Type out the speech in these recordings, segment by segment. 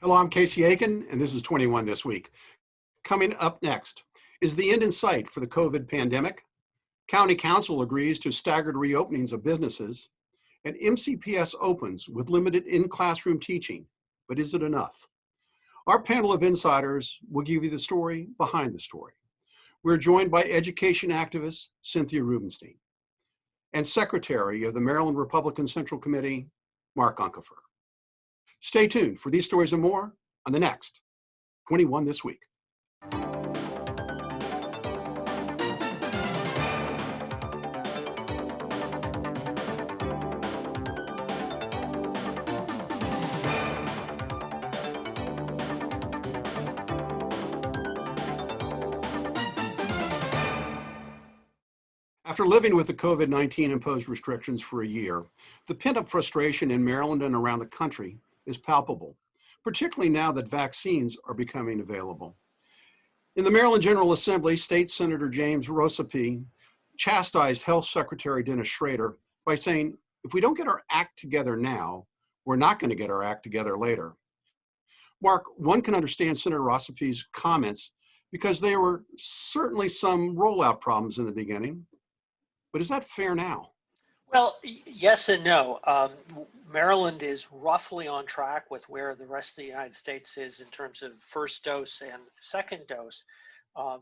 Hello, I'm Casey Aiken, and this is 21 This Week. Coming up next, is the end in sight for the COVID pandemic? County Council agrees to staggered reopenings of businesses, and MCPS opens with limited in-classroom teaching, but is it enough? Our panel of insiders will give you the story behind the story. We're joined by education activist Cynthia Rubenstein and Secretary of the Maryland Republican Central Committee, Mark Uncapher. Stay tuned for these stories and more on the next 21 This Week. After living with the COVID-19 imposed restrictions for a year, the pent-up frustration in Maryland and around the country is palpable, particularly now that vaccines are becoming available. In the Maryland General Assembly, State Senator James Rosapi chastised Health Secretary Dennis Schrader by saying, if we don't get our act together now, we're not going to get our act together later. Mark, one can understand Senator Rosapi's comments because there were certainly some rollout problems in the beginning. But is that fair now? Well, yes and no. Maryland is roughly on track with where the rest of the United States is in terms of first dose and second dose.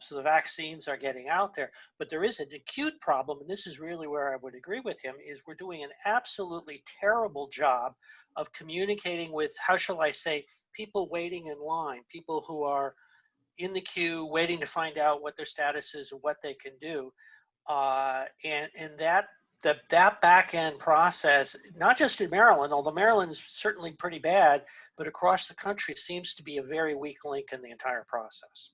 So the vaccines are getting out there. But there is an acute problem, and this is really where I would agree with him, is we're doing an absolutely terrible job of communicating with, how shall I say, people waiting in line, people who are in the queue waiting to find out what their status is and what they can do. And that back end process, not just in Maryland, although Maryland's certainly pretty bad, but across the country seems to be a very weak link in the entire process.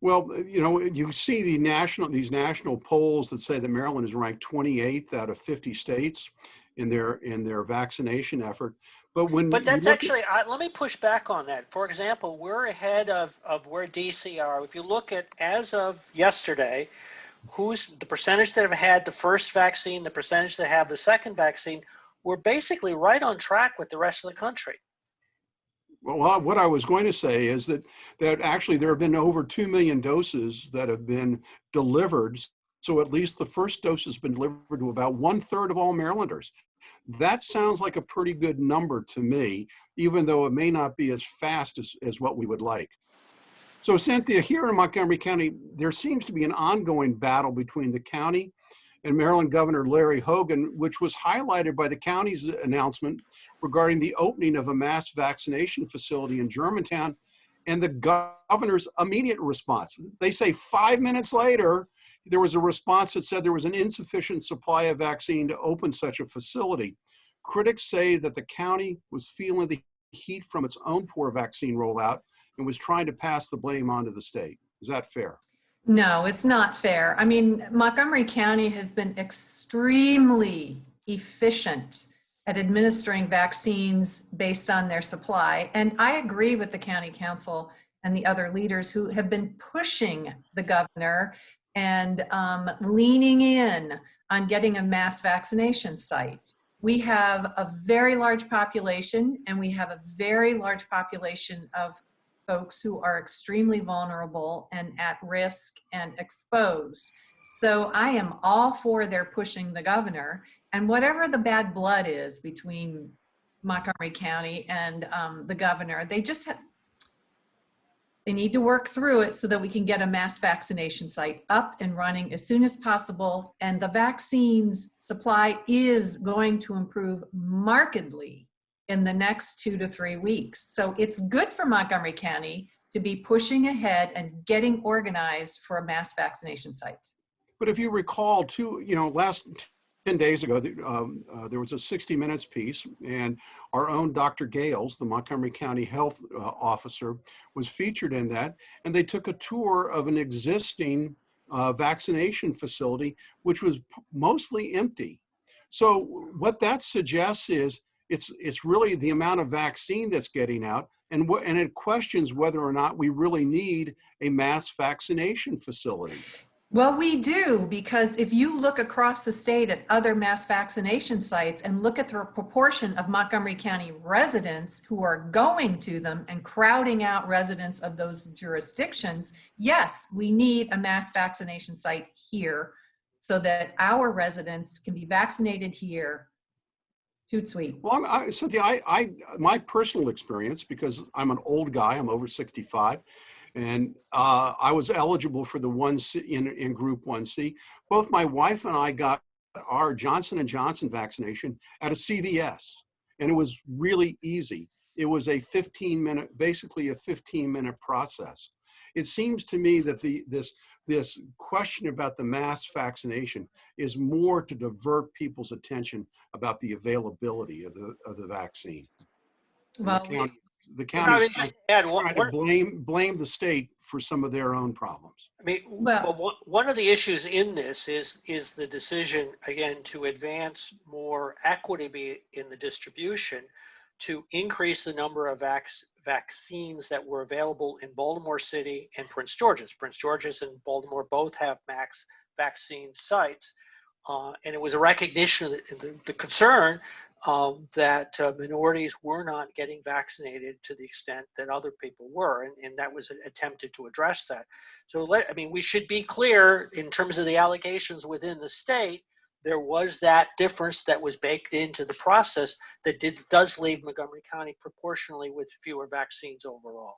Well, you know, you see these national polls that say that Maryland is ranked 28th out of 50 states in their vaccination effort. But that's actually, let me push back on that. For example, we're ahead of where DC are. If you look at, as of yesterday, who's the percentage that have had the first vaccine, the percentage that have the second vaccine, we're basically right on track with the rest of the country. Well, what I was going to say is that actually there have been over 2 million doses that have been delivered. So at least the first dose has been delivered to about 1/3 of all Marylanders. That sounds like a pretty good number to me, even though it may not be as fast as what we would like. So Cynthia, here in Montgomery County, there seems to be an ongoing battle between the county and Maryland Governor Larry Hogan, which was highlighted by the county's announcement regarding the opening of a mass vaccination facility in Germantown and the governor's immediate response. They say 5 minutes later, there was a response that said there was an insufficient supply of vaccine to open such a facility. Critics say that the county was feeling the heat from its own poor vaccine rollout and was trying to pass the blame onto the state. Is that fair? No, it's not fair. I mean, Montgomery County has been extremely efficient at administering vaccines based on their supply. And I agree with the county council and the other leaders who have been pushing the governor and leaning in on getting a mass vaccination site. We have a very large population, and we have a very large population of folks who are extremely vulnerable and at risk and exposed. So I am all for their pushing the governor, and whatever the bad blood is between Montgomery County and the governor, they need to work through it so that we can get a mass vaccination site up and running as soon as possible. And the vaccines supply is going to improve markedly in the next 2 to 3 weeks. So it's good for Montgomery County to be pushing ahead and getting organized for a mass vaccination site. But if you recall, last 10 days ago, there was a 60 Minutes piece, and our own Dr. Gales, the Montgomery County health officer, was featured in that, and they took a tour of an existing vaccination facility, which was mostly empty. So what that suggests is it's really the amount of vaccine that's getting out, and it questions whether or not we really need a mass vaccination facility. Well, we do, because if you look across the state at other mass vaccination sites and look at the proportion of Montgomery County residents who are going to them and crowding out residents of those jurisdictions, yes, we need a mass vaccination site here so that our residents can be vaccinated here. Toot sweet. Well, Cynthia, my personal experience, because I'm an old guy, I'm over 65, and I was eligible for the 1C in Group 1C. Both my wife and I got our Johnson & Johnson vaccination at a CVS, and it was really easy. It was a 15-minute, basically a 15-minute process. It seems to me that this question about the mass vaccination is more to divert people's attention about the availability of the vaccine. Well, The county is just add trying to blame the state for some of their own problems. I mean, well, well, one of the issues in this is the decision, again, to advance more equity in the distribution, to increase the number of vaccines that were available in Baltimore City and Prince George's. Prince George's and Baltimore both have max vaccine sites. And it was a recognition of the concern that minorities were not getting vaccinated to the extent that other people were, and that was attempted to address that. So, I mean, we should be clear in terms of the allegations within the state. There was that difference that was baked into the process that does leave Montgomery County proportionally with fewer vaccines overall.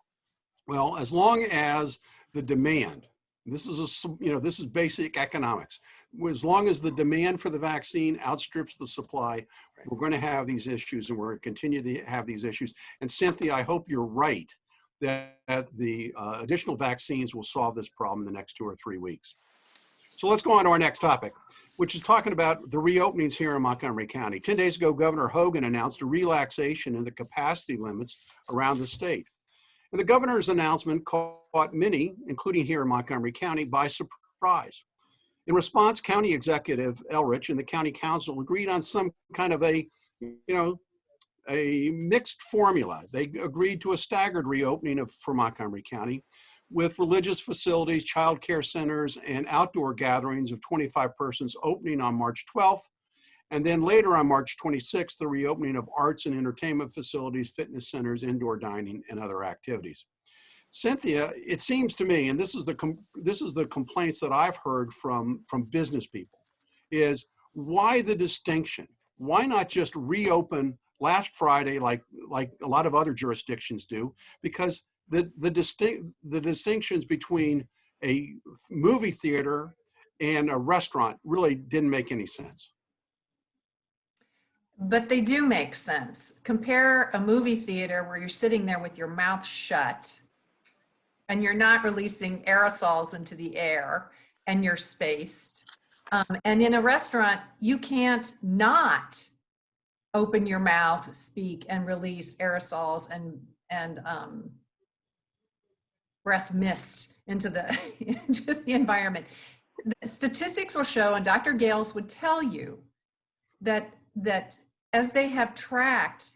Well, as long as the demand, this is basic economics. As long as the demand for the vaccine outstrips the supply, we're going to have these issues, and we're going to continue to have these issues. And Cynthia, I hope you're right that the additional vaccines will solve this problem in the next 2 or 3 weeks. So let's go on to our next topic, which is talking about the reopenings here in Montgomery County. 10 days ago, Governor Hogan announced a relaxation in the capacity limits around the state. And the governor's announcement caught many, including here in Montgomery County, by surprise. In response, County Executive Elrich and the County Council agreed on some kind of a mixed formula. They agreed to a staggered reopening for Montgomery County, with religious facilities, child care centers, and outdoor gatherings of 25 persons opening on March 12th. And then later on March 26th, the reopening of arts and entertainment facilities, fitness centers, indoor dining, and other activities. Cynthia, it seems to me, and this is the complaints that I've heard from business people, is why the distinction? Why not just reopen last Friday like a lot of other jurisdictions do? Because the distinctions between a movie theater and a restaurant really didn't make any sense. but they do make sense. Compare a movie theater where you're sitting there with your mouth shut and you're not releasing aerosols into the air and you're spaced. And in a restaurant, you can't not open your mouth, speak, and release aerosols and breath mist into the environment. The statistics will show, and Dr. Gales would tell you, that as they have tracked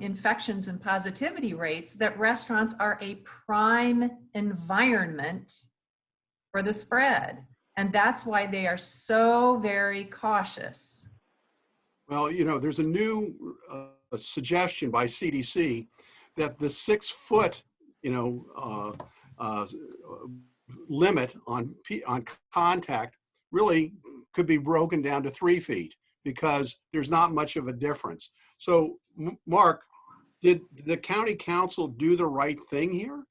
infections and positivity rates, that restaurants are a prime environment for the spread. And that's why they are so very cautious. Well, there's a new suggestion by CDC that the 6 foot, limit on contact really could be broken down to 3 feet because there's not much of a difference. So, Mark, did the county council do the right thing here?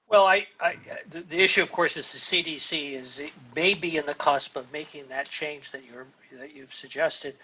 Well, the issue, of course, is the CDC is maybe in the cusp of making that change that you've suggested,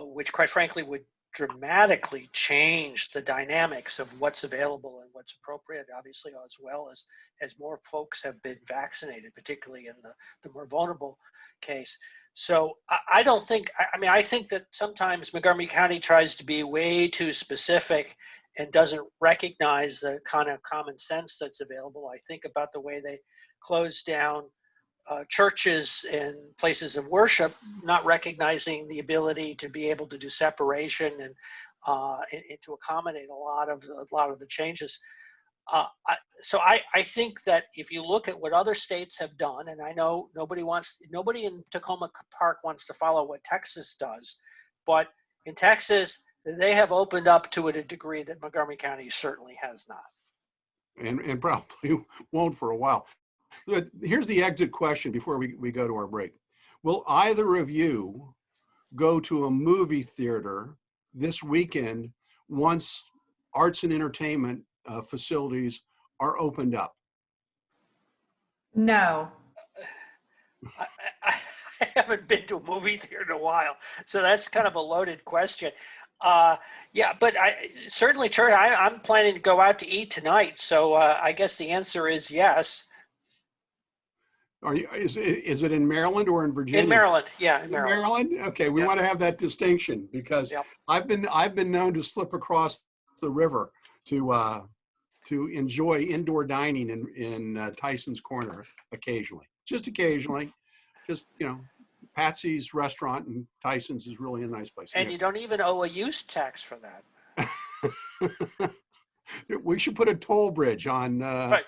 which, quite frankly, would dramatically change the dynamics of what's available and what's appropriate, obviously, as well as more folks have been vaccinated, particularly in the more vulnerable case. So I don't think, I think that sometimes Montgomery County tries to be way too specific and doesn't recognize the kind of common sense that's available. I think about the way they close down churches and places of worship, not recognizing the ability to be able to do separation and to accommodate a lot of the changes. So I think that if you look at what other states have done, and I know nobody in Tacoma Park wants to follow what Texas does, but in Texas, they have opened up to it a degree that Montgomery County certainly has not. And probably won't for a while. But here's the exit question before we go to our break. Will either of you go to a movie theater this weekend once arts and entertainment facilities are opened up? No. I haven't been to a movie theater in a while, so that's kind of a loaded question. Yeah, but certainly, Charlie, I'm planning to go out to eat tonight, so I guess the answer is yes. Is it in Maryland or in Virginia? In Maryland, yeah, in Maryland. Maryland? Okay, we want to have that distinction because Yep. I've been known to slip across the river to enjoy indoor dining in Tyson's Corner occasionally, just occasionally. Just, Patsy's restaurant in Tyson's is really a nice place. And you don't even owe a use tax for that. We should put a toll bridge on Right.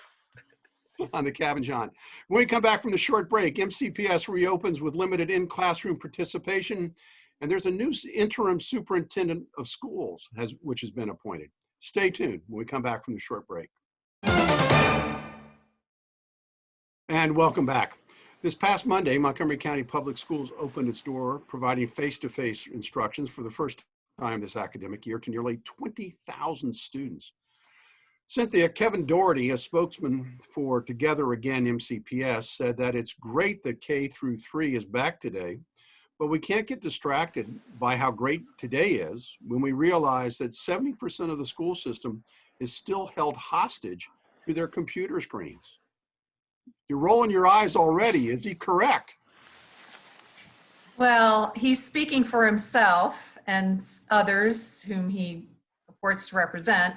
on the Cabin John. When we come back from the short break, MCPS reopens with limited in-classroom participation, and there's a new interim superintendent of schools which has been appointed. Stay tuned when we come back from the short break. And welcome back. This past Monday, Montgomery County Public Schools opened its door, providing face-to-face instructions for the first time this academic year to nearly 20,000 students. Cynthia, Kevin Doherty, a spokesman for Together Again MCPS, said that it's great that K-3 is back today, but we can't get distracted by how great today is when we realize that 70% of the school system is still held hostage to their computer screens. You're rolling your eyes already. Is he correct? Well, he's speaking for himself and others whom he purports to represent.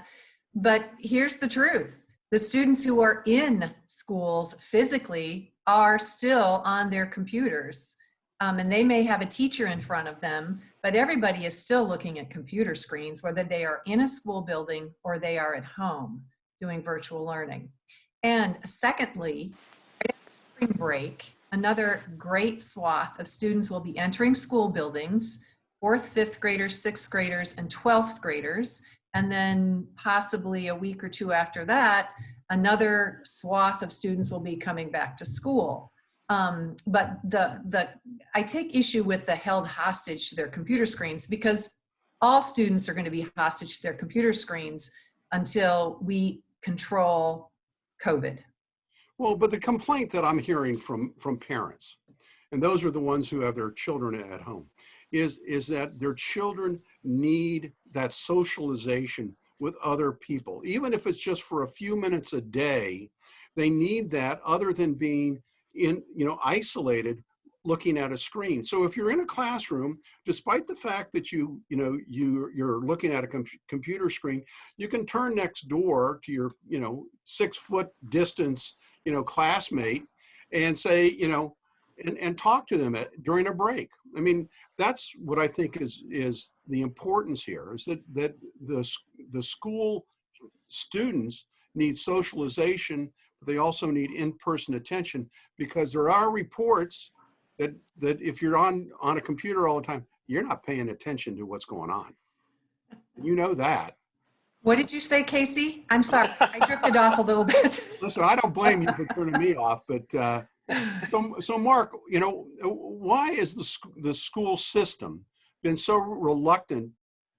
But here's the truth. The students who are in schools physically are still on their computers. And they may have a teacher in front of them, but everybody is still looking at computer screens, whether they are in a school building or they are at home doing virtual learning. And secondly, spring break, another great swath of students will be entering school buildings, 4th, 5th graders, 6th graders, and 12th graders. And then possibly a week or two after that, another swath of students will be coming back to school. But I take issue with the held hostage to their computer screens, because all students are going to be hostage to their computer screens until we control COVID. Well, but the complaint that I'm hearing from parents, and those are the ones who have their children at home, is that their children need that socialization with other people. Even if it's just for a few minutes a day, they need that other than being isolated looking at a screen. So if you're in a classroom, despite the fact that you're looking at a computer screen, you can turn next door to your 6-foot distance classmate and say and talk to them during a break. I mean, that's what I think is the importance here, is that the school students need socialization, but they also need in-person attention, because there are reports that if you're on a computer all the time, you're not paying attention to what's going on. You know that. What did you say, Casey? I'm sorry, I drifted off a little bit. Listen, I don't blame you for turning me off, but so Mark, why is the school system been so reluctant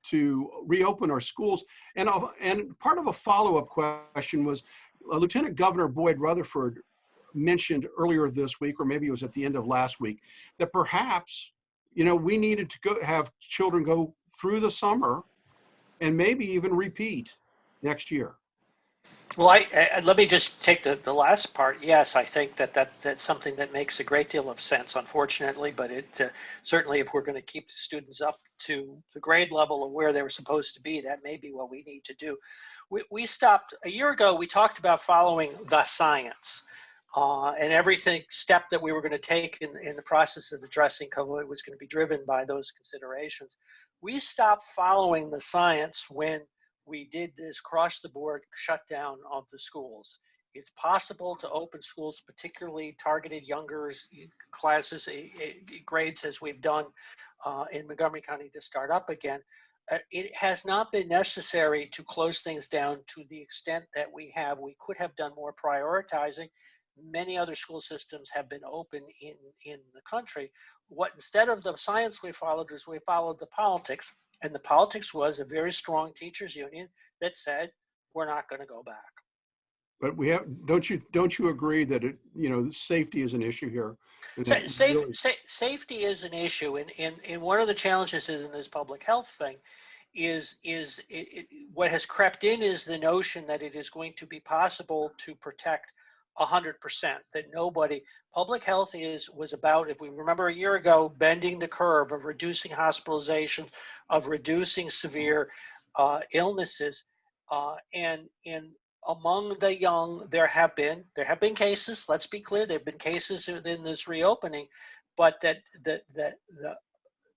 to reopen our schools? And part of a follow-up question was Lieutenant Governor Boyd Rutherford mentioned earlier this week, or maybe it was at the end of last week, that perhaps we needed to have children go through the summer and maybe even repeat next year. Well, let me just take the last part. Yes, I think that's something that makes a great deal of sense, unfortunately, but it certainly, if we're going to keep the students up to the grade level of where they were supposed to be, that may be what we need to do. We stopped a year ago. We talked about following the science, and everything step that we were going to take in the process of addressing COVID was going to be driven by those considerations. We stopped following the science when we did this across the board shutdown of the schools. It's possible to open schools, particularly targeted younger classes, grades, as we've done in Montgomery County, to start up again. It has not been necessary to close things down to the extent that we have. We could have done more prioritizing. Many other school systems have been open in the country. What instead of the science we followed is we followed the politics, and the politics was a very strong teachers union that said we're not going to go back. But we have, don't you agree that safety is an issue here? Safety is an issue, and one of the challenges is in this public health thing is what has crept in is the notion that it is going to be possible to protect 100%, that public health was about, if we remember a year ago, bending the curve of reducing hospitalizations, of reducing severe illnesses, and among the young, there have been cases, let's be clear, there have been cases in this reopening, but that the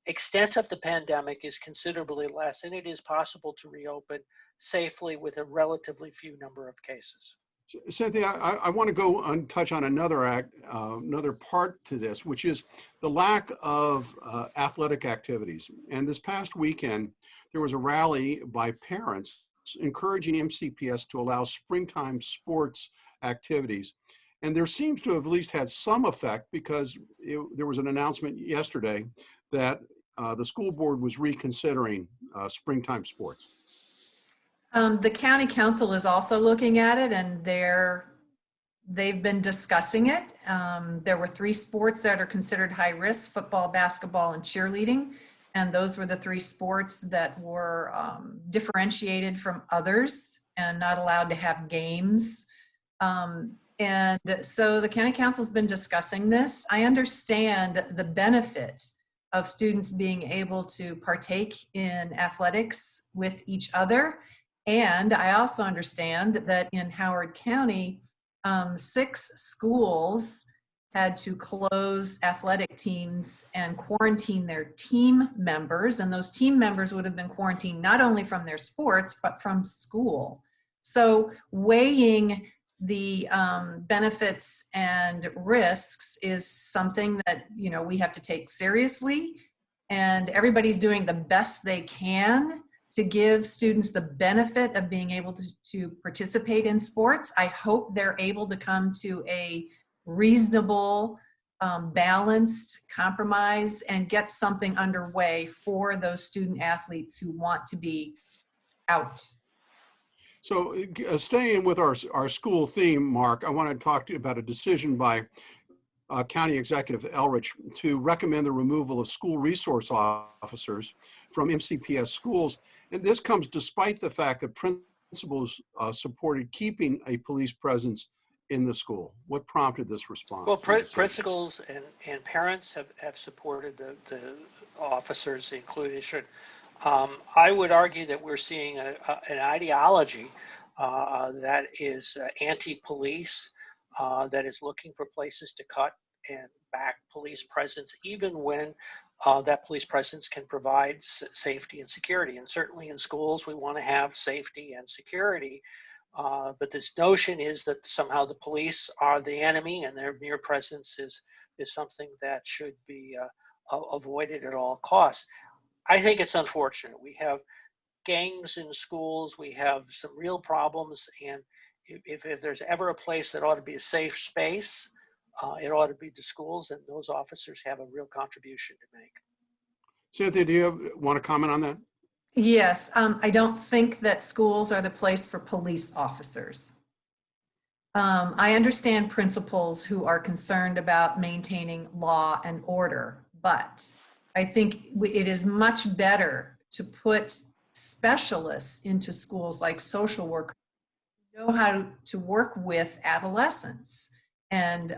extent of the pandemic is considerably less, and it is possible to reopen safely with a relatively few number of cases. Cynthia, I want to go and touch on another part to this, which is the lack of athletic activities. And this past weekend, there was a rally by parents encouraging MCPS to allow springtime sports activities. And there seems to have at least had some effect, because there was an announcement yesterday that the school board was reconsidering springtime sports. The county council is also looking at it, and they've been discussing it. There were 3 sports that are considered high risk: football, basketball, and cheerleading. And those were the 3 sports that were differentiated from others and not allowed to have games. And so the county council's been discussing this. I understand the benefit of students being able to partake in athletics with each other. And I also understand that in Howard County, 6 schools had to close athletic teams and quarantine their team members. And those team members would have been quarantined not only from their sports, but from school. So weighing the benefits and risks is something that, we have to take seriously. And everybody's doing the best they can to give students the benefit of being able to participate in sports. I hope they're able to come to a reasonable, balanced compromise and get something underway for those student athletes who want to be out. So staying with our school theme, Mark, I want to talk to you about a decision by County Executive Elrich to recommend the removal of school resource officers from MCPS schools. And this comes despite the fact that principals supported keeping a police presence in the school. What prompted this response? Well, principals and parents have supported the officers included. I would argue that we're seeing an ideology that is anti-police, that is looking for places to cut and back police presence, even when that police presence can provide safety and security. And certainly in schools, we want to have safety and security. But this notion is that somehow the police are the enemy, and their mere presence is something that should be avoided at all costs. I think it's unfortunate. We have gangs in schools. We have some real problems. And if there's ever a place that ought to be a safe space, it ought to be the schools, and those officers have a real contribution to make. Cynthia, do you want to comment on that? Yes, I don't think that schools are the place for police officers. I understand principals who are concerned about maintaining law and order, but I think it is much better to put specialists into schools like social workers who know how to work with adolescents. And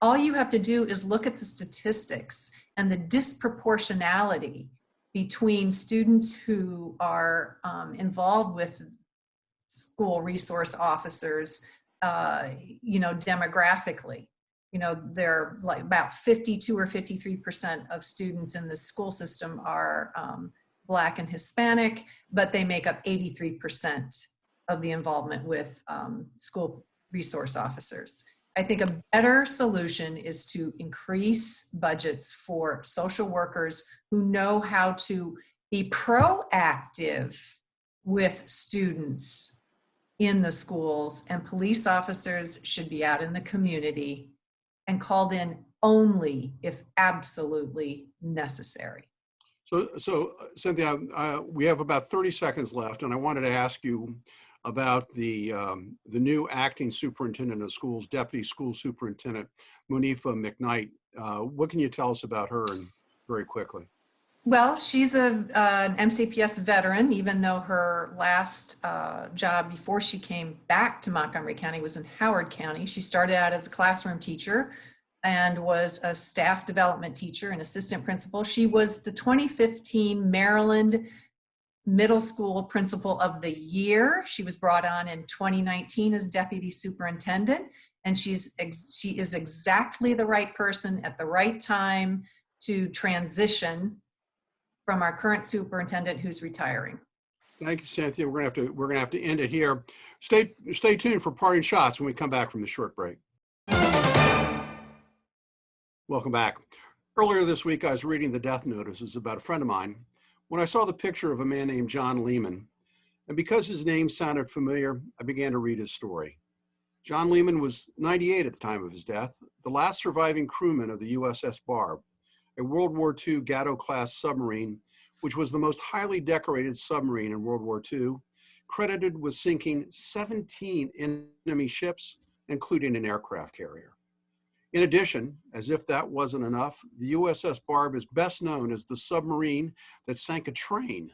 all you have to do is look at the statistics and the disproportionality between students who are involved with school resource officers, demographically. They're like about 52 or 53% of students in the school system are Black and Hispanic, but they make up 83% of the involvement with school resource officers. I think a better solution is to increase budgets for social workers who know how to be proactive with students in the schools, and police officers should be out in the community and called in only if absolutely necessary. So Cynthia, we have about 30 seconds left, and I wanted to ask you about the new acting superintendent of schools, deputy school superintendent, Munifa McKnight. What can you tell us about her, and very quickly? Well, she's an MCPS veteran, even though her last job before she came back to Montgomery County was in Howard County. She started out as a classroom teacher and was a staff development teacher and assistant principal. She was the 2015 Maryland Middle School Principal of the Year. She was brought on in 2019 as deputy superintendent, and she is exactly the right person at the right time to transition from our current superintendent who's retiring. Thank you, Cynthia. We're gonna have to end it here. Stay tuned for parting shots when we come back from the short break. Welcome back. Earlier this week, I was reading the death notices about a friend of mine when I saw the picture of a man named John Lehman. And because his name sounded familiar, I began to read his story. John Lehman was 98 at the time of his death, the last surviving crewman of the USS Barb, a World War II Gatto-class submarine, which was the most highly decorated submarine in World War II, credited with sinking 17 enemy ships, including an aircraft carrier. In addition, as if that wasn't enough, the USS Barb is best known as the submarine that sank a train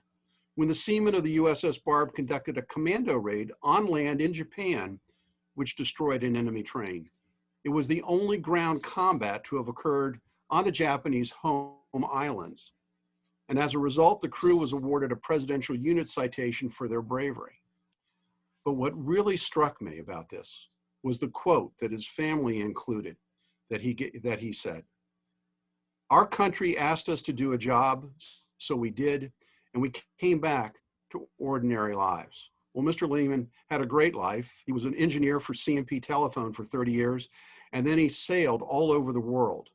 when the seamen of the USS Barb conducted a commando raid on land in Japan, which destroyed an enemy train. It was the only ground combat to have occurred on the Japanese home islands. And as a result, the crew was awarded a Presidential Unit Citation for their bravery. But what really struck me about this was the quote that his family included, that he said, "Our country asked us to do a job, so we did, and we came back to ordinary lives." Well, Mr. Lehman had a great life. He was an engineer for C&P Telephone for 30 years, and then he sailed all over the world.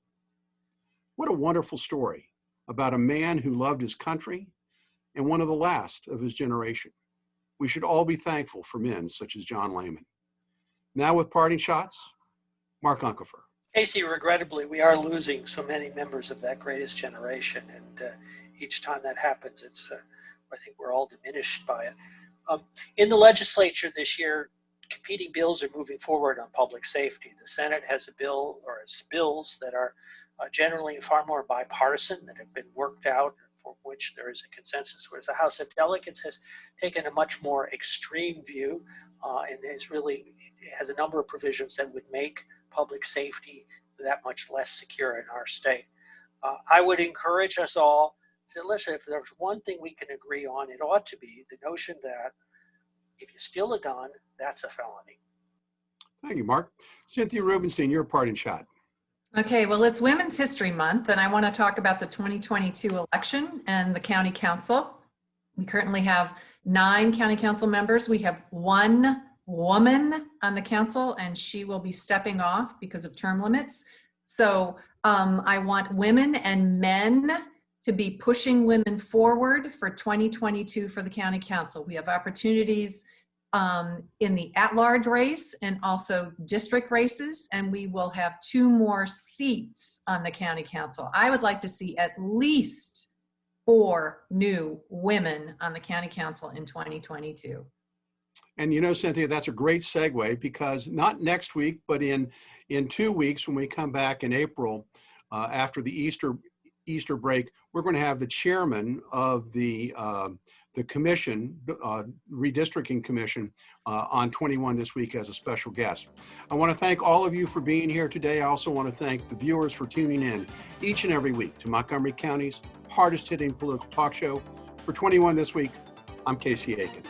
What a wonderful story about a man who loved his country and one of the last of his generation. We should all be thankful for men such as John Lehman. Now with parting shots, Mark Uncapher. Casey, regrettably, we are losing so many members of that greatest generation, and each time that happens, I think we're all diminished by it. In the legislature this year, competing bills are moving forward on public safety. The Senate has a bill, or has bills that are generally far more bipartisan, that have been worked out, for which there is a consensus, whereas the House of Delegates has taken a much more extreme view and has a number of provisions that would make public safety that much less secure in our state. I would encourage us all to listen. If there's one thing we can agree on, it ought to be the notion that if you steal a gun, that's a felony. Thank you, Mark. Cynthia Rubenstein, your parting shot. Okay, well, it's Women's History Month, and I want to talk about the 2022 election and the county council. We currently have 9 county council members. We have 1 woman on the council, and she will be stepping off because of term limits. So I want women and men to be pushing women forward for 2022 for the county council. We have opportunities in the at-large race and also district races, and we will have 2 more seats on the county council. I would like to see at least 4 new women on the county council in 2022. And you know, Cynthia, that's a great segue, because not next week, but in 2 weeks when we come back in April, after the Easter break, we're going to have the chairman of the commission, redistricting commission, on 21 this week as a special guest. I want to thank all of you for being here today. I also want to thank the viewers for tuning in each and every week to Montgomery County's hardest hitting political talk show. For 21 this week, I'm Casey Aiken.